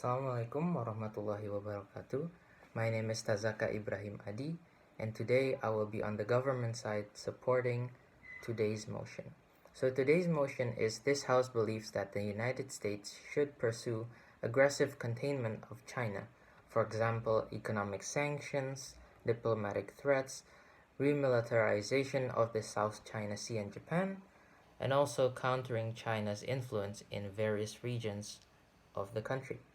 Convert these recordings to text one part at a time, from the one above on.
Assalamualaikum warahmatullahi wabarakatuh. My name is Tazakka Ibrahim Adie, and today I will be on the government side supporting today's motion. So today's motion is this House believes that the United States should pursue aggressive containment of China, for example, economic sanctions, diplomatic threats, remilitarization of the South China Sea and Japan, and also countering China's influence in various regions of the country.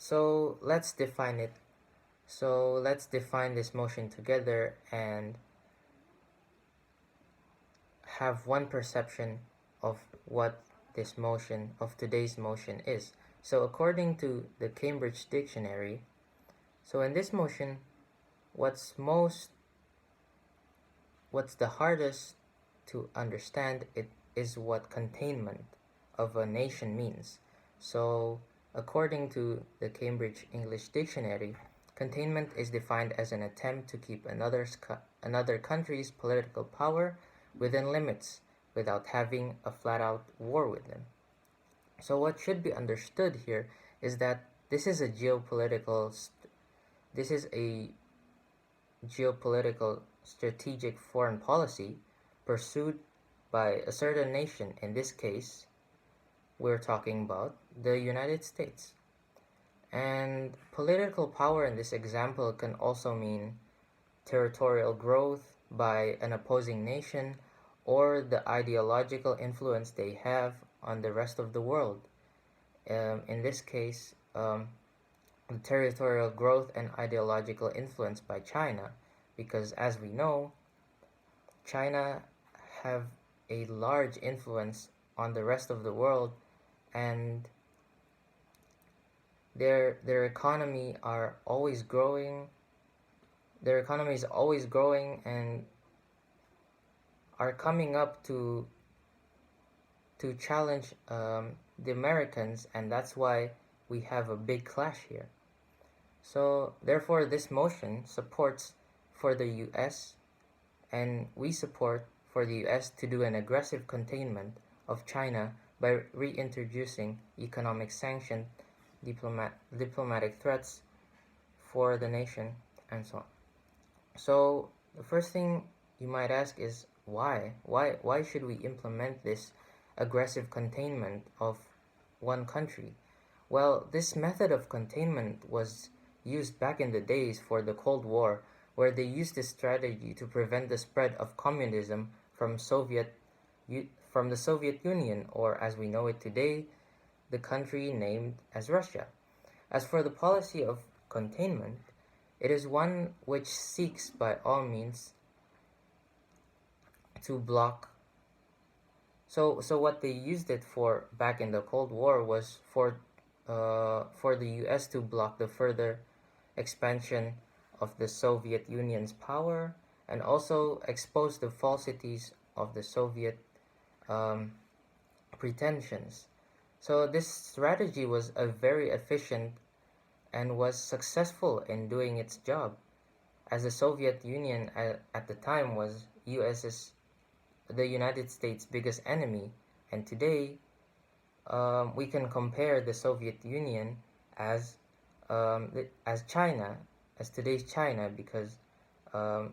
So let's define it. So let's define this motion together and have one perception of what today's motion is. So according to the Cambridge Dictionary, so in this motion, what's the hardest to understand it is what containment of a nation means. So according to the Cambridge English Dictionary, containment is defined as an attempt to keep another country's political power within limits without having a flat-out war with them. So what should be understood here is that this is a geopolitical strategic foreign policy pursued by a certain nation. In this case, we're talking about the United States. And political power in this example can also mean territorial growth by an opposing nation or the ideological influence they have on the rest of the world. In this case, the territorial growth and ideological influence by China, because as we know, China have a large influence on the rest of the world, and their economy are always growing. Their economy is always growing and are coming up to challenge the Americans, and that's why we have a big clash here. So therefore, this motion supports for the U.S. and we support for the U.S. to do an aggressive containment of China by reintroducing economic sanctions, diplomatic threats for the nation, and so on. So the first thing you might ask is why? Why should we implement this aggressive containment of one country? Well, this method of containment was used back in the days for the Cold War, where they used this strategy to prevent the spread of communism from the Soviet Union, or as we know it today, the country named as Russia. As for the policy of containment, it is one which seeks by all means to block. So what they used it for back in the Cold War was for the U.S. to block the further expansion of the Soviet Union's power and also expose the falsities of the Soviet pretensions. So this strategy was a very efficient and was successful in doing its job, as the Soviet Union at the time was the United States' biggest enemy, and today we can compare the Soviet Union as China, as today's China, because the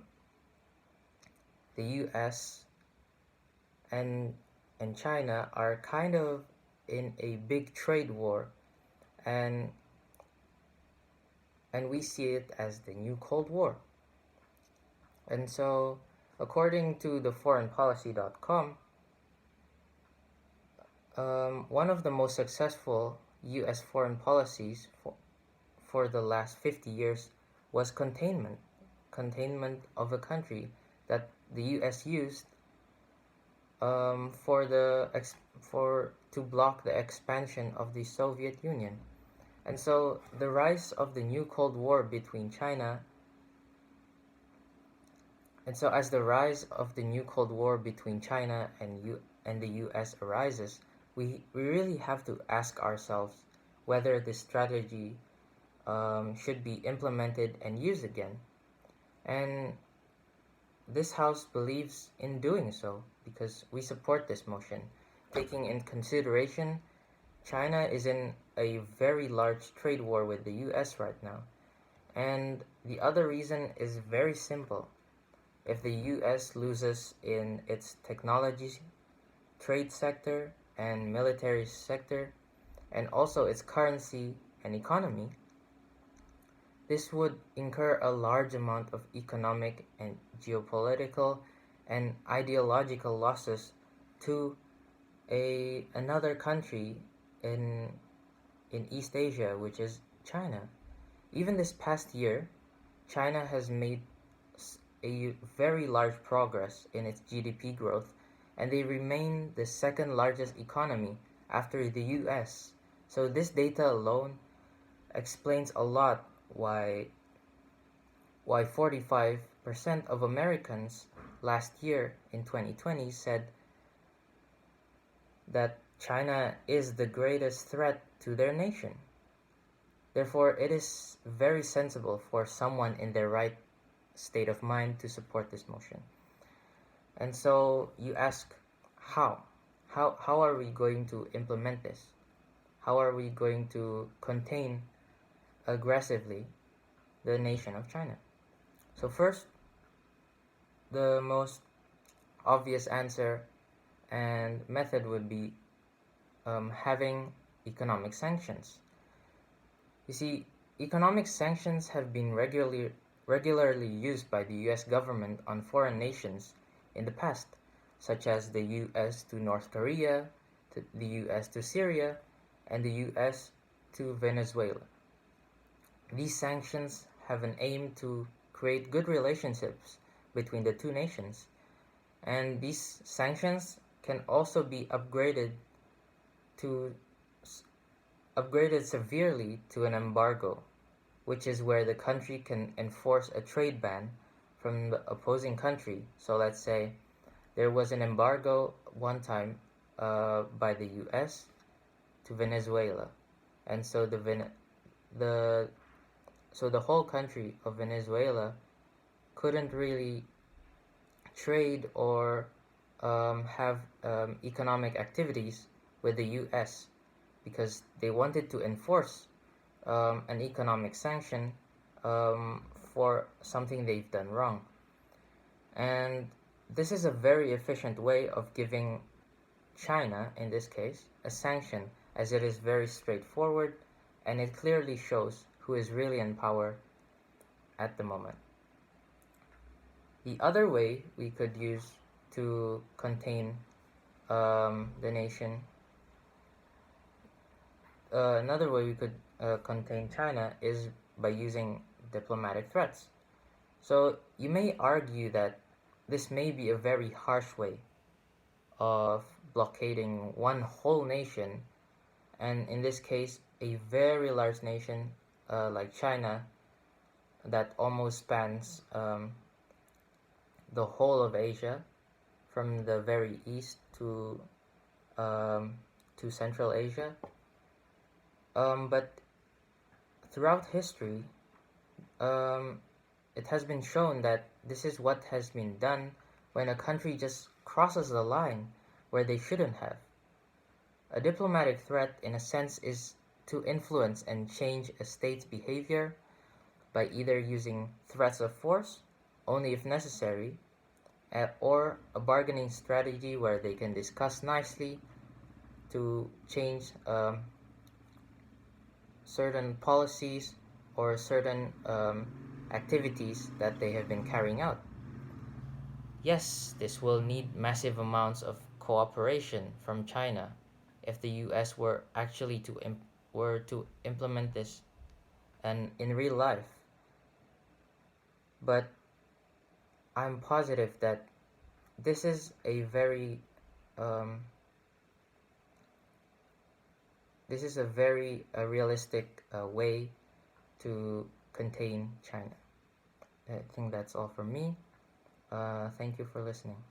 U.S. and China are kind of in a big trade war, and we see it as the new Cold War. And so, according to the foreignpolicy.com, one of the most successful U.S. foreign policies for the last 50 years was containment of a country that the U.S. used to block the expansion of the Soviet Union. And so the rise of the new Cold War between China and so as the rise of the new Cold War between China and the US arises, we really have to ask ourselves whether this strategy should be implemented and used again. And this House believes in doing so because we support this motion, taking in consideration China is in a very large trade war with the US right now. And the other reason is very simple. If the US loses in its technology trade sector and military sector, and also its currency and economy, this would incur a large amount of economic and geopolitical and ideological losses to another country in East Asia, which is China. Even this past year, China has made a very large progress in its GDP growth, and they remain the second largest economy after the US. So this data alone explains a lot why 45% of Americans last year in 2020 said that China is the greatest threat to their nation. Therefore, it is very sensible for someone in their right state of mind to support this motion. And so you ask, how? How are we going to implement this? How are we going to contain aggressively the nation of China? So first, the most obvious answer and method would be having economic sanctions. You see, economic sanctions have been regularly used by the US government on foreign nations in the past, such as the US to North Korea, the US to Syria, and the US to Venezuela. These sanctions have an aim to create good relationships between the two nations, and these sanctions can also be upgraded severely to an embargo, which is where the country can enforce a trade ban from the opposing country. So let's say there was an embargo one time by the US to Venezuela, and so the whole country of Venezuela couldn't really trade or have economic activities with the US because they wanted to enforce an economic sanction for something they've done wrong. And this is a very efficient way of giving China, in this case, a sanction, as it is very straightforward and it clearly shows who is really in power at the moment. The other way we could use to contain the nation, another way we could contain China is by using diplomatic threats. So you may argue that this may be a very harsh way of blockading one whole nation, and in this case, a very large nation like China that almost spans the whole of Asia, from the very east to Central Asia. But throughout history, it has been shown that this is what has been done when a country just crosses the line where they shouldn't have. A diplomatic threat, in a sense, is to influence and change a state's behavior by either using threats of force, only if necessary, or a bargaining strategy where they can discuss nicely to change certain policies or certain activities that they have been carrying out. Yes, this will need massive amounts of cooperation from China if the US were actually to implement this and in real life. But I'm positive that this is a very realistic way to contain China. I think that's all from me. Thank you for listening.